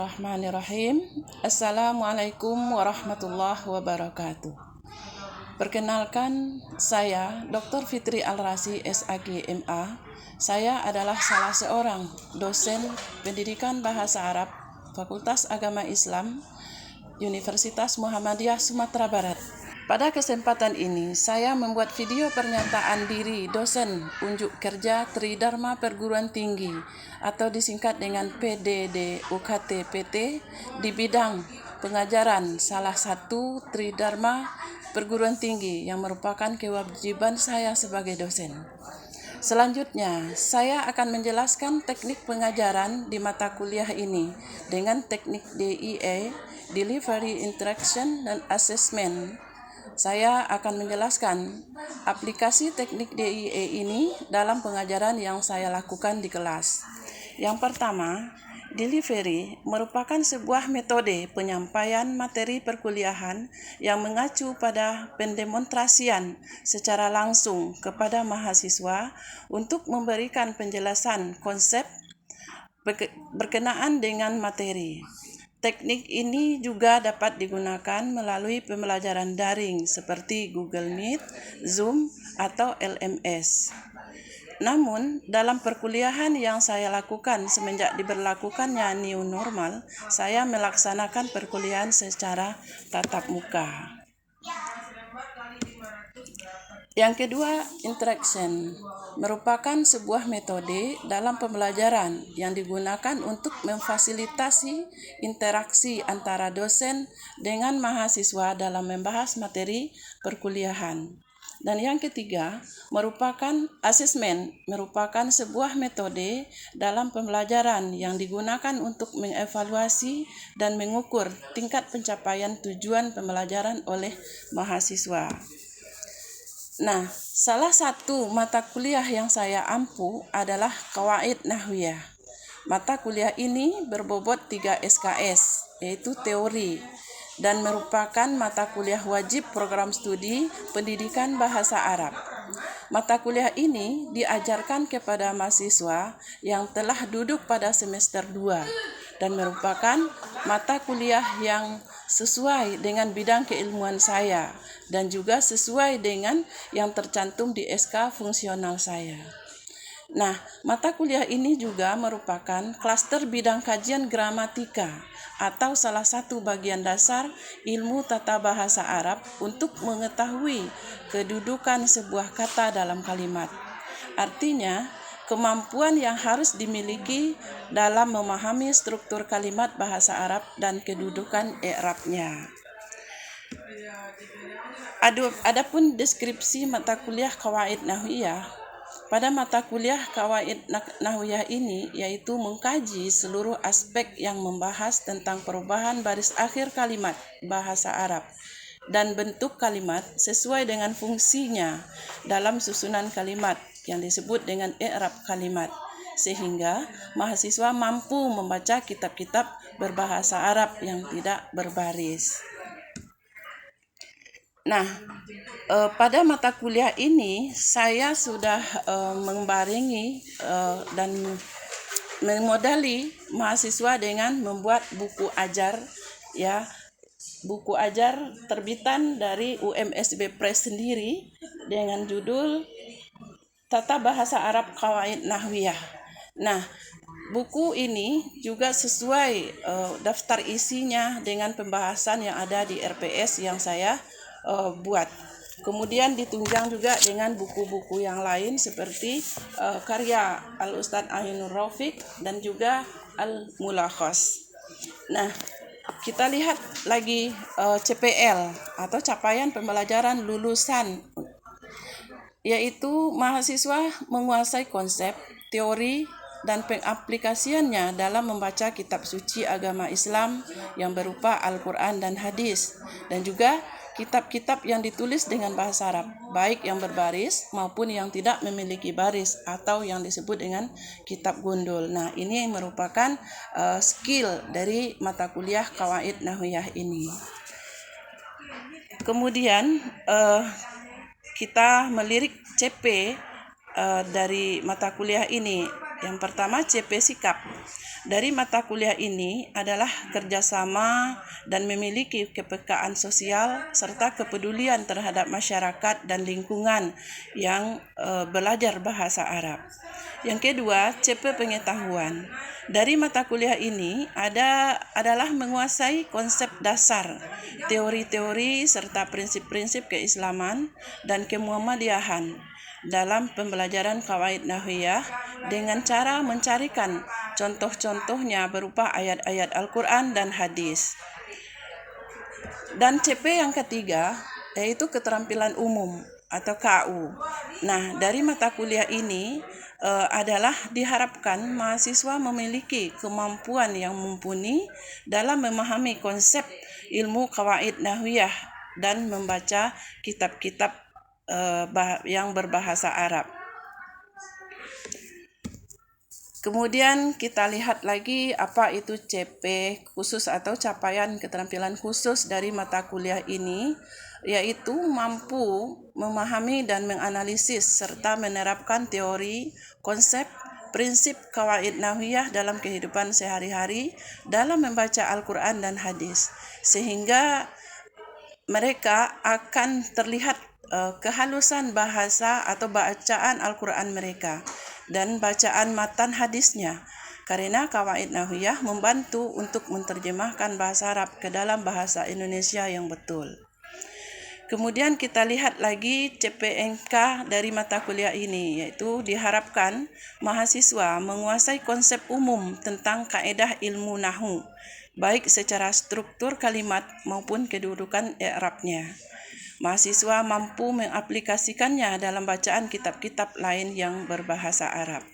Bismillahirrahmanirrahim. Assalamualaikum warahmatullahi wabarakatuh. Perkenalkan, saya Dr. Fitri Al-Razi, SAG MA. Saya adalah salah seorang dosen pendidikan bahasa Arab Fakultas Agama Islam Universitas Muhammadiyah Sumatera Barat. Pada kesempatan ini, saya membuat video pernyataan diri dosen unjuk kerja Tridharma Perguruan Tinggi atau disingkat dengan PDD-UKT-PT di bidang pengajaran salah satu Tridharma Perguruan Tinggi yang merupakan kewajiban saya sebagai dosen. Selanjutnya, saya akan menjelaskan teknik pengajaran di mata kuliah ini dengan teknik DIE, Delivery, Interaction, dan Assessment. Saya akan menjelaskan aplikasi teknik DIE ini dalam pengajaran yang saya lakukan di kelas. Yang pertama, delivery merupakan sebuah metode penyampaian materi perkuliahan yang mengacu pada pendemonstrasian secara langsung kepada mahasiswa untuk memberikan penjelasan konsep berkenaan dengan materi. Teknik ini juga dapat digunakan melalui pembelajaran daring seperti Google Meet, Zoom, atau LMS. Namun, dalam perkuliahan yang saya lakukan semenjak diberlakukannya new normal, saya melaksanakan perkuliahan secara tatap muka. Yang kedua, interaction merupakan sebuah metode dalam pembelajaran yang digunakan untuk memfasilitasi interaksi antara dosen dengan mahasiswa dalam membahas materi perkuliahan. Dan yang ketiga, merupakan sebuah metode dalam pembelajaran yang digunakan untuk mengevaluasi dan mengukur tingkat pencapaian tujuan pembelajaran oleh mahasiswa. Nah, salah satu mata kuliah yang saya ampu adalah Qawaid Nahwiyah. Mata kuliah ini berbobot 3 SKS, yaitu teori, dan merupakan mata kuliah wajib program studi pendidikan bahasa Arab. Mata kuliah ini diajarkan kepada mahasiswa yang telah duduk pada semester 2 dan merupakan mata kuliah yang sesuai dengan bidang keilmuan saya dan juga sesuai dengan yang tercantum di SK fungsional saya. Nah, mata kuliah ini juga merupakan klaster bidang kajian gramatika atau salah satu bagian dasar ilmu tata bahasa Arab untuk mengetahui kedudukan sebuah kata dalam kalimat. Artinya, kemampuan yang harus dimiliki dalam memahami struktur kalimat bahasa Arab dan kedudukan i'rabnya. Adapun deskripsi mata kuliah Qawaid Nahwiyah, pada mata kuliah Qawaid Nahwiyah ini yaitu mengkaji seluruh aspek yang membahas tentang perubahan baris akhir kalimat bahasa Arab dan bentuk kalimat sesuai dengan fungsinya dalam susunan kalimat yang disebut dengan i'rab kalimat, sehingga mahasiswa mampu membaca kitab-kitab berbahasa Arab yang tidak berbaris. Nah, pada mata kuliah ini saya sudah membarengi dan memodali mahasiswa dengan membuat buku ajar, ya, buku ajar terbitan dari UMSB Press sendiri dengan judul Tata Bahasa Arab Qawaid Nahwiyah. Nah, buku ini juga sesuai daftar isinya dengan pembahasan yang ada di RPS yang saya buat. Kemudian ditunjang juga dengan buku-buku yang lain seperti karya Al-Ustadz Ainur Rafiq dan juga Al-Mulakhas. Nah, kita lihat lagi CPL atau capaian pembelajaran lulusan, yaitu mahasiswa menguasai konsep, teori, dan pengaplikasiannya dalam membaca kitab suci agama Islam yang berupa Al-Quran dan Hadis, dan juga kitab-kitab yang ditulis dengan bahasa Arab, baik yang berbaris maupun yang tidak memiliki baris atau yang disebut dengan kitab gundul. Nah, ini merupakan skill dari mata kuliah Qawaid Nahwiyah ini. Kemudian kita melirik CP dari mata kuliah ini. Yang pertama, CP sikap dari mata kuliah ini adalah kerjasama dan memiliki kepekaan sosial serta kepedulian terhadap masyarakat dan lingkungan yang belajar bahasa Arab. Yang kedua, CP pengetahuan. Dari mata kuliah ini adalah menguasai konsep dasar, teori-teori serta prinsip-prinsip keislaman dan kemuhammadiyahan dalam pembelajaran qawaid nahwiyah dengan cara mencarikan contoh-contohnya berupa ayat-ayat Al-Quran dan hadis. Dan CP yang ketiga yaitu keterampilan umum atau KU. Nah, dari mata kuliah ini adalah diharapkan mahasiswa memiliki kemampuan yang mumpuni dalam memahami konsep ilmu qawaid nahwiyah dan membaca kitab-kitab yang berbahasa Arab. Kemudian kita lihat lagi apa itu CP khusus atau capaian keterampilan khusus dari mata kuliah ini, yaitu mampu memahami dan menganalisis serta menerapkan teori, konsep, prinsip qawaid nahwiyah dalam kehidupan sehari-hari dalam membaca Al-Quran dan hadis, sehingga mereka akan terlihat kehalusan bahasa atau bacaan Al-Quran mereka dan bacaan matan hadisnya, karena qawaid nahwiyah membantu untuk menerjemahkan bahasa Arab ke dalam bahasa Indonesia yang betul. Kemudian kita lihat lagi CPNK dari mata kuliah ini, yaitu diharapkan mahasiswa menguasai konsep umum tentang kaedah ilmu nahwu, baik secara struktur kalimat maupun kedudukan i'rabnya. Mahasiswa mampu mengaplikasikannya dalam bacaan kitab-kitab lain yang berbahasa Arab.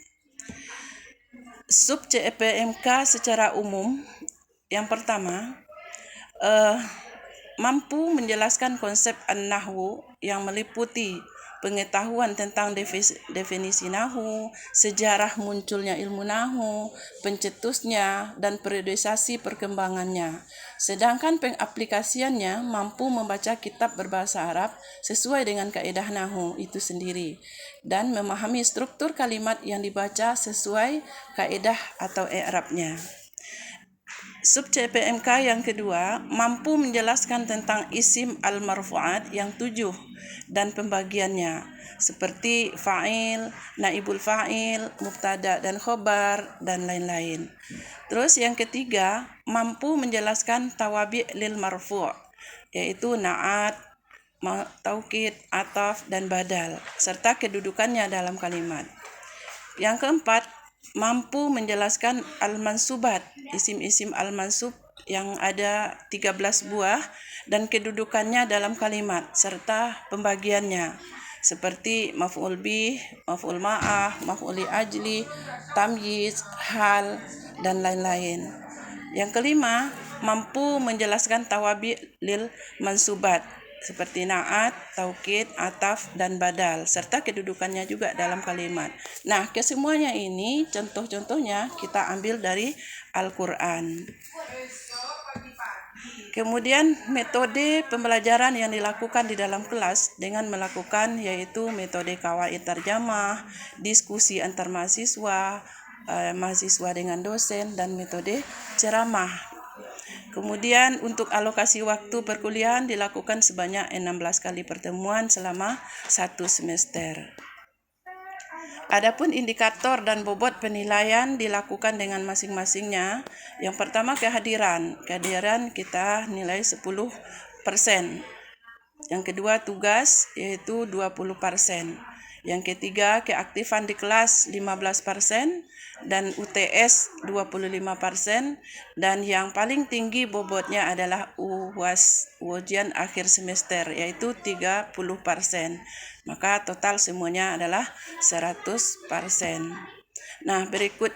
Sub CPMK secara umum, yang pertama, mampu menjelaskan konsep an-nahwu yang meliputi pengetahuan tentang definisi nahwu, sejarah munculnya ilmu nahwu, pencetusnya, dan periodisasi perkembangannya. Sedangkan pengaplikasiannya mampu membaca kitab berbahasa Arab sesuai dengan kaedah nahwu itu sendiri dan memahami struktur kalimat yang dibaca sesuai kaedah atau i'rabnya. Sub CPMK yang kedua, mampu menjelaskan tentang isim al-marfu'at yang 7 dan pembagiannya, seperti fa'il, naibul fa'il, mubtada dan khobar, dan lain-lain. Terus yang ketiga, mampu menjelaskan tawabi' lil marfu', yaitu na'at, taukid, ataf, dan badal, serta kedudukannya dalam kalimat. Yang keempat, mampu menjelaskan al-mansubat, isim-isim al-mansub yang ada 13 buah dan kedudukannya dalam kalimat serta pembagiannya seperti maf'ul bih, maf'ul ma'ah, maf'ul li ajli, tamyiz, hal, dan lain-lain. Yang kelima, mampu menjelaskan tawabi lil mansubat seperti na'at, taukid, ataf, dan badal, serta kedudukannya juga dalam kalimat. Nah, kesemuanya ini contoh-contohnya kita ambil dari Al-Quran. Kemudian metode pembelajaran yang dilakukan di dalam kelas dengan melakukan yaitu metode qawaid tarjamah, diskusi antar mahasiswa, mahasiswa dengan dosen, dan metode ceramah. Kemudian untuk alokasi waktu perkuliahan dilakukan sebanyak 16 kali pertemuan selama 1 semester. Adapun indikator dan bobot penilaian dilakukan dengan masing-masingnya. Yang pertama kehadiran. Kehadiran kita nilai 10%. Yang kedua tugas yaitu 20%. Yang ketiga keaktifan di kelas 15%. Dan UTS 25%, dan yang paling tinggi bobotnya adalah UAS, ujian akhir semester, yaitu 30%. Maka total semuanya adalah 100%. Nah, berikut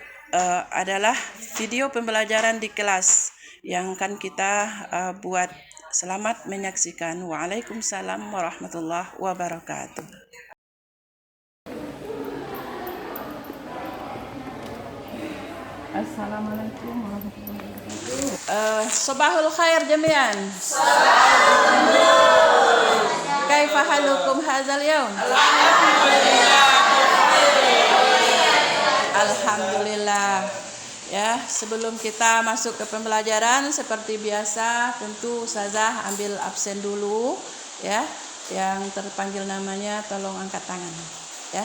adalah video pembelajaran di kelas yang akan kita buat. Selamat menyaksikan. Waalaikumsalam warahmatullahi wabarakatuh. Assalamualaikum warahmatullahi wabarakatuh. Sobahul khair jami'an. Kaifa halukum hadzal yaum? Alhamdulillah. Ya, sebelum kita masuk ke pembelajaran seperti biasa, tentu Ustazah ambil absen dulu ya. Yang terpanggil namanya tolong angkat tangan ya.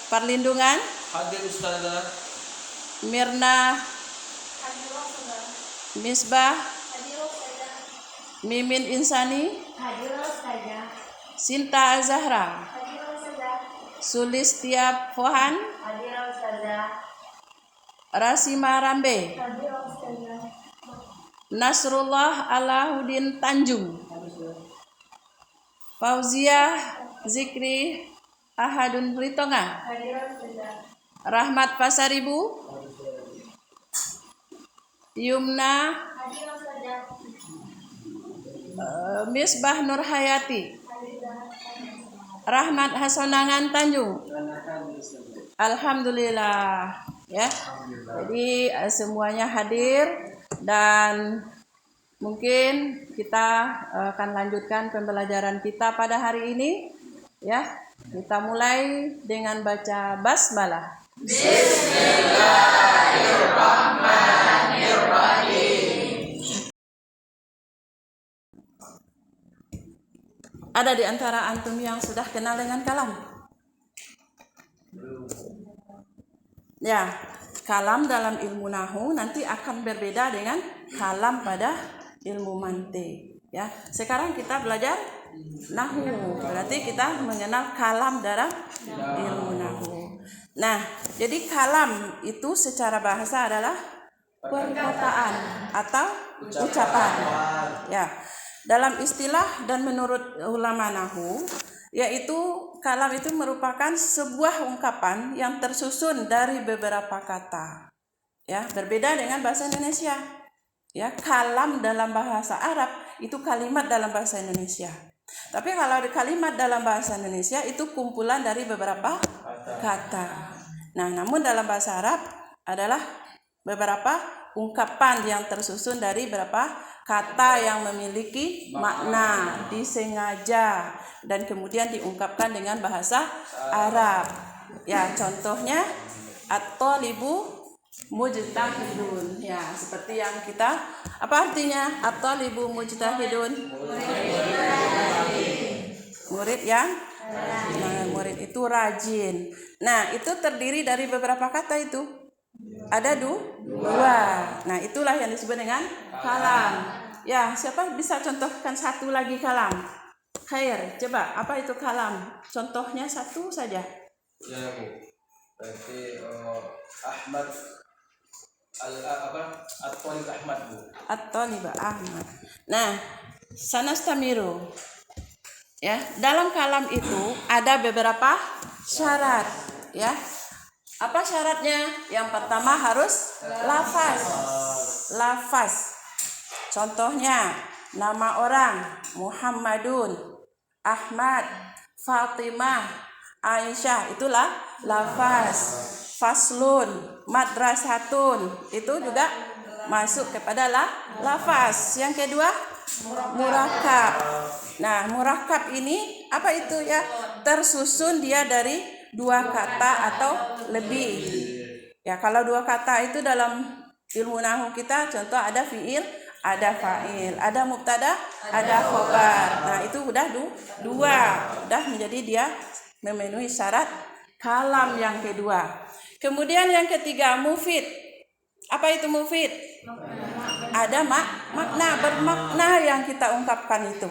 Perlindungan Hadir Ustazah. Mirna Hadirah Ustazah. Misbah Hadirah Ustazah. Mimin Insani Hadirah Ustazah. Sinta Zahra Hadirah Ustazah. Sulistia Fohan Hadirah Ustazah. Rasima Rambe Hadirah Ustazah. Nasrullah Alahuddin Tanjung Fauzia Zikri Ahadun Ritonga Hadirah Ustazah. Rahmat Pasaribu Yumna Hadirah Ustazah. Misbah Nurhayati Hadirah. Rahmat Hasonangan Tanjung. Alhamdulillah ya. Jadi semuanya hadir dan mungkin kita akan lanjutkan pembelajaran kita pada hari ini ya. Kita mulai dengan baca basmalah. Ada di antara antum yang sudah kenal dengan kalam? Ya, kalam dalam ilmu nahu nanti akan berbeda dengan kalam pada ilmu mantik. Ya, sekarang kita belajar nahu, berarti kita mengenal kalam dalam ilmu nahu. Nah, jadi kalam itu secara bahasa adalah perkataan atau ucapan. Ya, dalam istilah dan menurut ulama nahu, yaitu kalam itu merupakan sebuah ungkapan yang tersusun dari beberapa kata. Ya, berbeda dengan bahasa Indonesia. Ya, kalam dalam bahasa Arab itu kalimat dalam bahasa Indonesia. Tapi kalau di kalimat dalam bahasa Indonesia itu kumpulan dari beberapa kata. Nah, namun dalam bahasa Arab adalah beberapa ungkapan yang tersusun dari beberapa kata yang memiliki makna, disengaja dan kemudian diungkapkan dengan bahasa Arab. Ya, contohnya at-thalibu mujtahidun. Ya, seperti yang kita apa artinya at-thalibu mujtahidun? Murid yang murid itu rajin. Nah, itu terdiri dari beberapa kata itu. Ada dua. Nah, itulah yang disebut dengan kalam. Ya, siapa bisa contohkan satu lagi kalam? Khair, coba apa itu kalam? Contohnya satu saja. Ya Bu. Berarti Ahmad At-Thalib Ahmad Bu. At-Thalib Ahmad. Nah, sanastamiru. Ya, dalam kalam itu ada beberapa syarat, ya. Apa syaratnya? Yang pertama harus lafaz. Lafaz. Contohnya nama orang Muhammadun, Ahmad, Fatimah, Aisyah, itulah lafaz. Faslun, madrasatun, itu juga masuk kepada lafaz. Yang kedua murakab. Nah, murakab ini apa itu ya? Tersusun dia dari dua kata atau lebih. Ya, kalau dua kata itu dalam ilmu nahwu kita contoh ada fiil, ada fa'il, ada mubtada, ada khobar. Nah, itu udah dua. Udah menjadi dia memenuhi syarat kalam yang kedua. Kemudian yang ketiga mufid. Apa itu mufid? Ada makna, bermakna yang kita ungkapkan itu.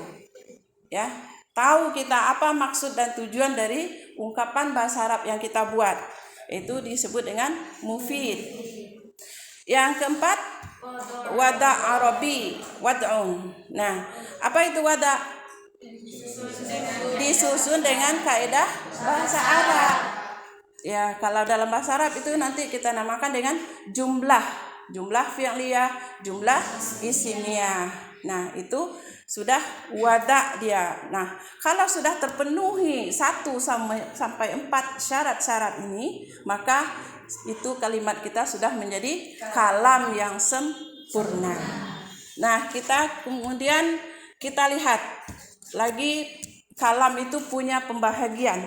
Ya, tahu kita apa maksud dan tujuan dari ungkapan bahasa Arab yang kita buat. Itu disebut dengan mufid. Yang keempat wada arabi, wad'un. Nah, apa itu wada? Disusun dengan kaidah bahasa Arab. Ya, kalau dalam bahasa Arab itu nanti kita namakan dengan jumlah fi'liyah, jumlah isimiyah. Nah, itu sudah wada dia. Nah, kalau sudah terpenuhi 1 sampai 4 syarat-syarat ini, maka itu kalimat kita sudah menjadi kalam yang sempurna. Nah, kemudian kita lihat lagi kalam itu punya pembahagian.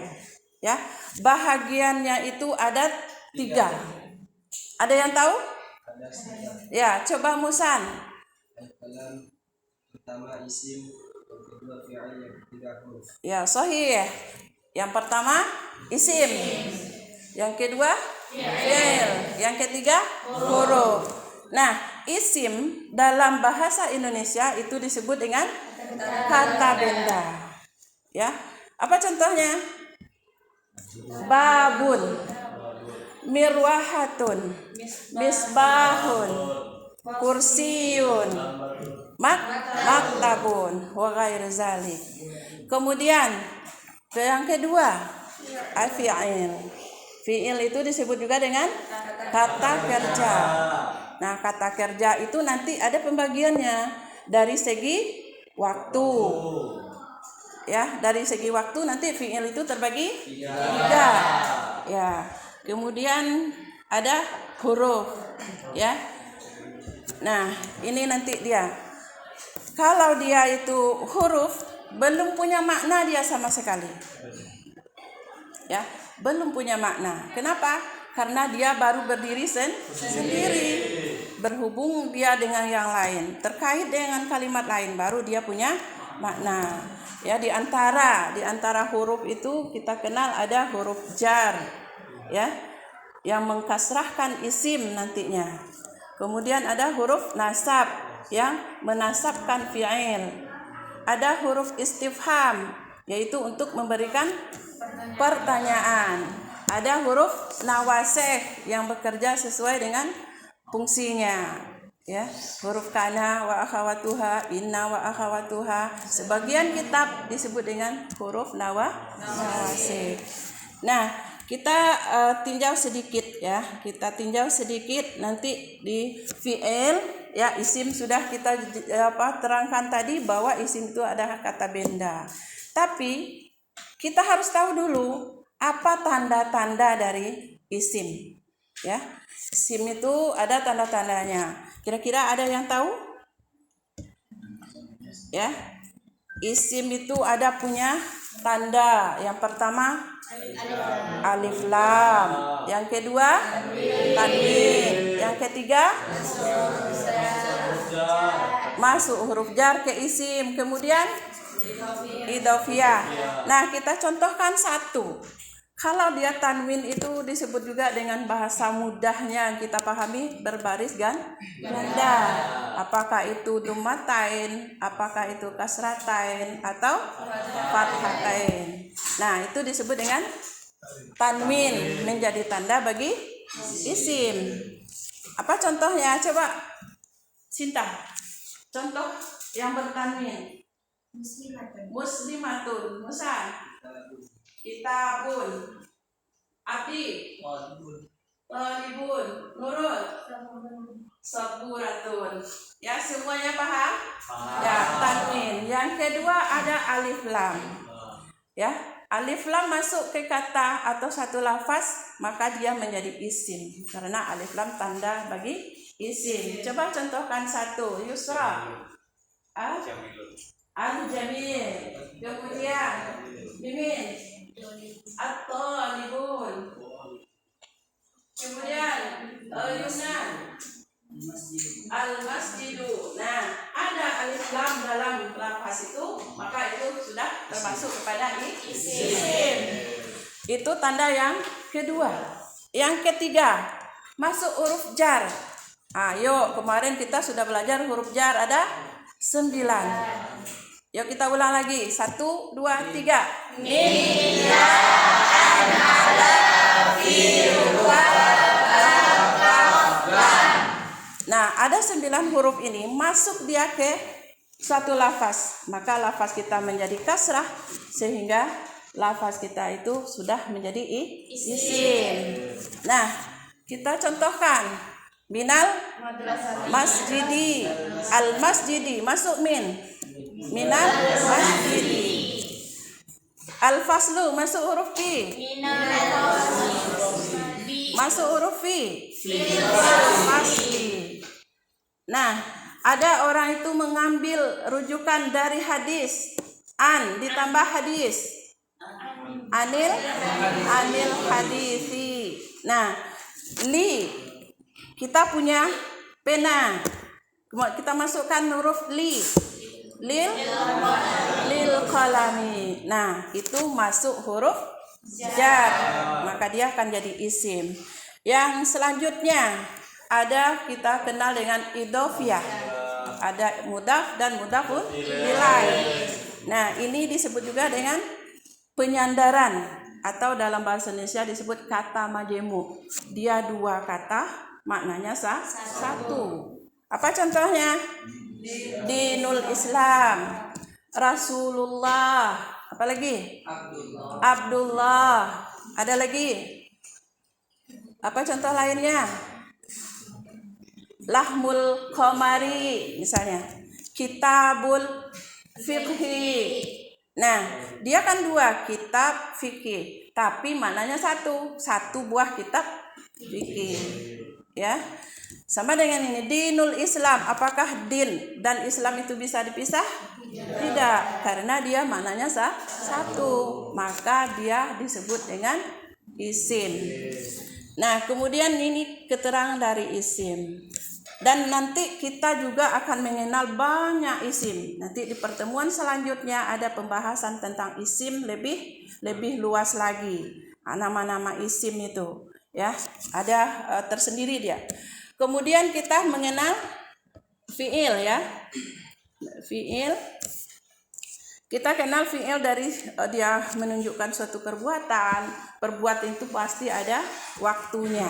Ya, bahagiannya itu ada 3. Ada yang tahu? Ada sekitar Ya, coba Musan. alif lam pertama isim, yang kedua fi'il, yang ketiga huruf. Ya, sahih. Yang pertama isim. Yang kedua fi'il. Yang ketiga huruf. Nah, isim dalam bahasa Indonesia itu disebut dengan kata benda. Ya. Apa contohnya? Babun, mirwahatun, misbahun, kursiyun, maktabun, wa ghairu zalik. Kemudian yang kedua, fi'il. Fi'il itu disebut juga dengan kata kerja. Nah, kata kerja itu nanti ada pembagiannya dari segi waktu. Ya, dari segi waktu nanti fi'il itu terbagi 3. Ya. Kemudian ada huruf, ya. Nah, ini nanti dia. Kalau dia itu huruf, belum punya makna dia sama sekali. Ya, belum punya makna. Kenapa? Karena dia baru berdiri sendiri. Berhubung dia dengan yang lain, terkait dengan kalimat lain, baru dia punya makna. Ya, di antara huruf itu kita kenal ada huruf jar, ya, yang mengkasrahkan isim nantinya. Kemudian ada huruf nasab yang menasabkan fi'il. Ada huruf istifham, yaitu untuk memberikan pertanyaan. Ada huruf nawasih yang bekerja sesuai dengan fungsinya. Ya, huruf kana wa akhawatuha, inna wa akhawatuha. Sebagian kitab disebut dengan huruf nawasih. Nah, kita tinjau sedikit ya. Kita tinjau sedikit nanti di fi'il, ya, isim sudah kita terangkan tadi bahwa isim itu ada kata benda. Tapi kita harus tahu dulu apa tanda-tanda dari isim. Ya, isim itu ada tanda-tandanya. Kira-kira ada yang tahu? Ya, isim itu ada punya tanda. Yang pertama alif lam. Yang kedua tanwin. Yang ketiga masuk huruf jar ke isim. Kemudian idhofiyah. Nah, kita contohkan satu. Kalau dia tanwin itu disebut juga dengan bahasa mudahnya kita pahami berbaris ganda. Apakah itu dhammatain, apakah itu kasratain atau fathatain. Nah, itu disebut dengan tanwin, menjadi tanda bagi isim. Apa contohnya? Coba Sinta. Contoh yang bertanwin. Muslimatun. Musa. Kitabun, abdi, talibun, nurul, saburatun. Ya, semuanya paham? Ya, tanwin. Yang kedua ada alif lam. Ya, alif lam masuk ke kata atau satu lafaz, maka dia menjadi isim. Karena alif lam tanda bagi isim. Coba contohkan satu. Yusra. Al-Jamil. Kemudian Mimin. At-talibun. Kemudian Yunan. Al-masjidu. Nah, ada alif lam dalam lafaz itu, maka itu sudah termasuk kepada isim. Itu tanda yang kedua. Yang ketiga, masuk huruf jar. Ayo, kemarin kita sudah belajar huruf jar ada 9. Yuk kita ulang lagi. 1, 2, 3. Nah, ada 9 huruf ini masuk dia ke suatu lafaz, maka lafaz kita menjadi kasrah sehingga lafaz kita itu sudah menjadi isim. Nah, kita contohkan minal masjidi, al masjidi masuk minal masjidi. Al faslu masuk huruf fi, masuk huruf fi, fasli. Nah, ada orang itu mengambil rujukan dari hadis an ditambah hadis anil hadisi. Nah, li kita punya pena. Kita masukkan huruf lil qalami. Nah, itu masuk huruf jar, maka dia akan jadi isim. Yang selanjutnya kita kenal dengan idhofiyah. Ada mudhaf dan mudhafun ilaih. Nah, ini disebut juga dengan penyandaran atau dalam bahasa Indonesia disebut kata majemuk. Dia dua kata, maknanya satu. Apa contohnya? Dinul Islam, Rasulullah, apa lagi? Abdullah. Ada lagi? Apa contoh lainnya? Lahmul Qamari misalnya. Kitabul Fiqhi. Nah, dia kan dua, kitab fikih, tapi maknanya satu buah kitab fikih. Ya. Sama dengan ini, dinul Islam. Apakah din dan Islam itu bisa dipisah? Tidak, karena dia maknanya satu. Maka dia disebut dengan isim. Nah, kemudian ini keterangan dari isim. Dan nanti kita juga akan mengenal banyak isim. Nanti di pertemuan selanjutnya ada pembahasan tentang isim lebih luas lagi. Nama-nama isim itu, ya, ada tersendiri dia. Kemudian kita mengenal fiil, ya. Fiil. Kita kenal fiil dari dia menunjukkan suatu perbuatan. Perbuatan itu pasti ada waktunya.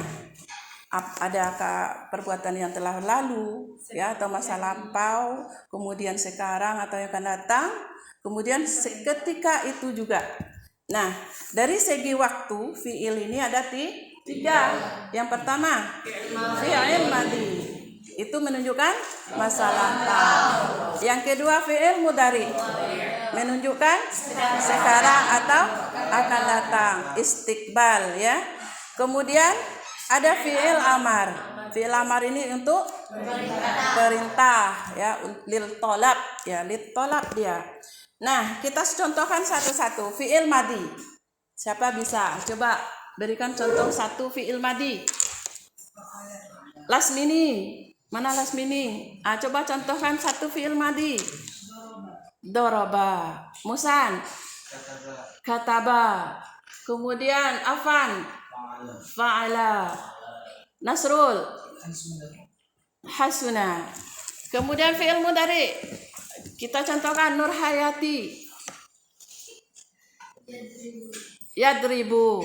Adakah perbuatan yang telah lalu, ya, atau masa lampau, kemudian sekarang atau yang akan datang, kemudian seketika itu juga. Nah, dari segi waktu, fiil ini ada tiga. Yang pertama, fiil madhi. Itu menunjukkan masa lampau. Yang kedua, fiil mudhari. Menunjukkan sekarang atau akan datang. Istiqbal, ya. Kemudian ada fiil amar. Fiil amar ini untuk perintah, ya, lil tolab, ya, lil tolab dia. Nah, kita contohkan satu-satu. Fiil madhi. Siapa bisa? Coba berikan contoh satu fiil madhi. Lasmini. Mana Lasmini? Coba contohkan satu fiil madhi. Doroba. Musan. Kataba. Kemudian Afan. Fa'ala. Nasrul. Hasuna. Kemudian fi'il mudhari. Kita contohkan Nur Hayati. Yadribu.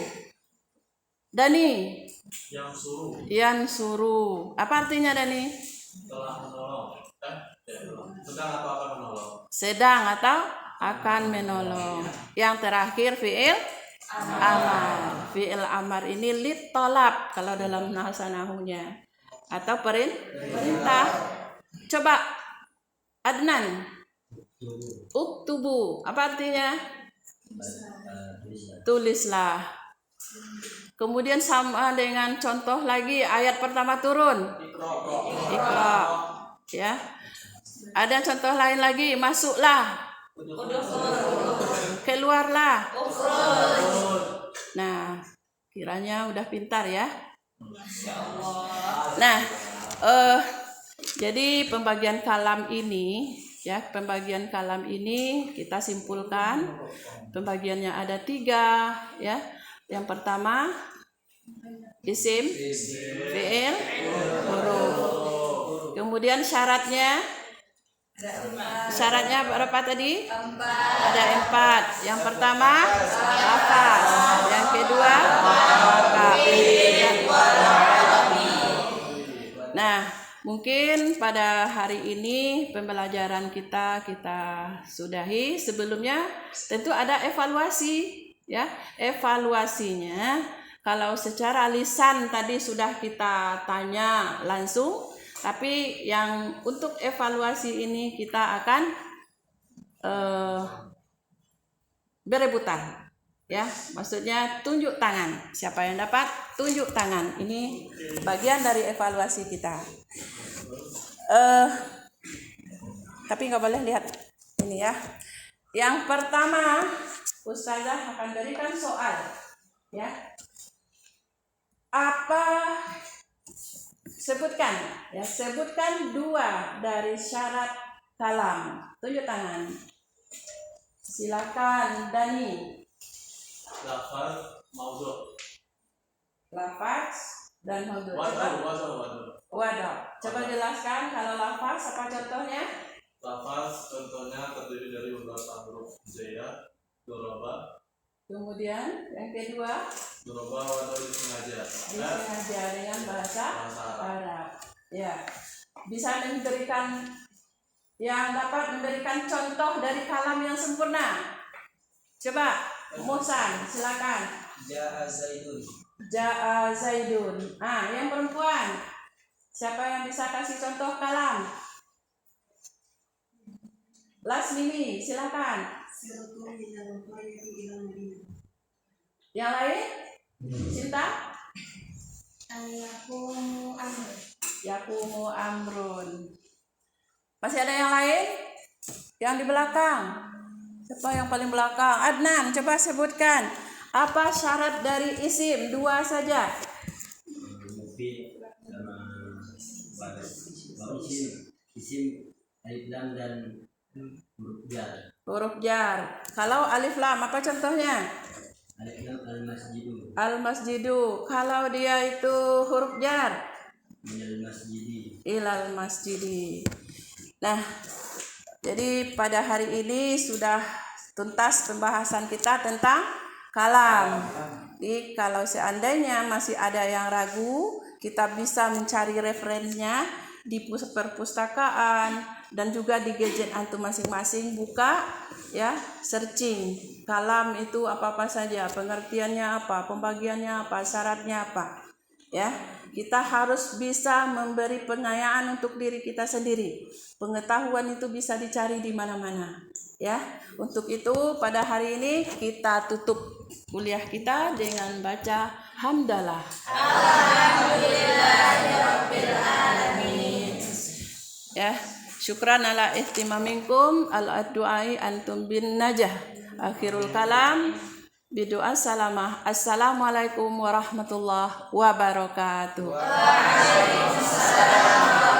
Dani. Yansuru. Apa artinya Dani? Telah menolong. Sedang atau akan menolong. Sedang atau akan menolong. Yang terakhir fi'il amar. Fi'il amar ini lit tolab kalau dalam bahasa nahunya, atau perintah. Coba Adnan, uktubu, apa artinya? Tulislah. Kemudian sama dengan contoh lagi, ayat pertama turun, Iqra, ya. Ada contoh lain lagi, masuklah, keluarlah. Nah, kiranya udah pintar, ya. Nah, jadi pembagian kalam ini, ya, pembagian kalam ini kita simpulkan pembagiannya ada 3, ya. Yang pertama isim, fi'il, huruf. Kemudian syaratnya berapa tadi? 4. Ada 4. Yang pertama lafaz, yang kedua Nah, mungkin pada hari ini pembelajaran kita sudahi. Sebelumnya tentu ada evaluasi, ya. Evaluasinya kalau secara lisan tadi sudah kita tanya langsung, tapi yang untuk evaluasi ini kita akan berebutan, ya. Maksudnya tunjuk tangan. Siapa yang dapat tunjuk tangan. Ini bagian dari evaluasi kita. Tapi nggak boleh lihat ini, ya. Yang pertama, Ustazah akan berikan soal, ya. Apa Sebutkan, ya, sebutkan 2 dari syarat kalam. Tunjuk tangan. Silakan Dani. Lafaz maudhu. Lafaz dan maudhu. Wadah. Coba jelaskan kalau lafaz apa contohnya? Lafaz contohnya terdiri dari beberapa huruf hijaiyah, doraba. Kemudian yang kedua, Doraba wadah disengaja. disengaja dengan bahasa Arab. Ya, bisa dapat memberikan contoh dari kalam yang sempurna. Coba, Muhsan, silakan. Ja'a Zaidun. Ja'a Zaidun. Yang perempuan. Siapa yang bisa kasih contoh kalam? Lasmini, silakan. Yang lain? Cinta? Yakumu amrun. Masih ada yang lain? Yang di belakang? Siapa yang paling belakang? Adnan, coba sebutkan. Apa syarat dari isim? 2 saja. Mufid sama isim alif lam dan huruf jar. Huruf jar. Kalau alif lam apa contohnya? Alif lam al-masjidu. Al-masjidu. Kalau dia itu huruf jar? Minal masjidi. Ilal masjidi. Nah, jadi pada hari ini sudah tuntas pembahasan kita tentang kalam. Jadi kalau seandainya masih ada yang ragu, kita bisa mencari referensinya di perpustakaan dan juga di gadget antum masing-masing. Buka, ya, searching kalam itu apa saja, pengertiannya apa, pembagiannya apa, syaratnya apa, ya. Kita harus bisa memberi pengayaan untuk diri kita sendiri. Pengetahuan itu bisa dicari di mana-mana, ya. Untuk itu pada hari ini kita tutup kuliah kita dengan baca hamdalah. Alhamdulillahirabbil alamin. Ya, syukran ala ihtimaminkum al-du'ai antum bin najah. Akhirul kalam bidoa salamah. Assalamualaikum warahmatullahi wabarakatuh. Waalaikumsalam.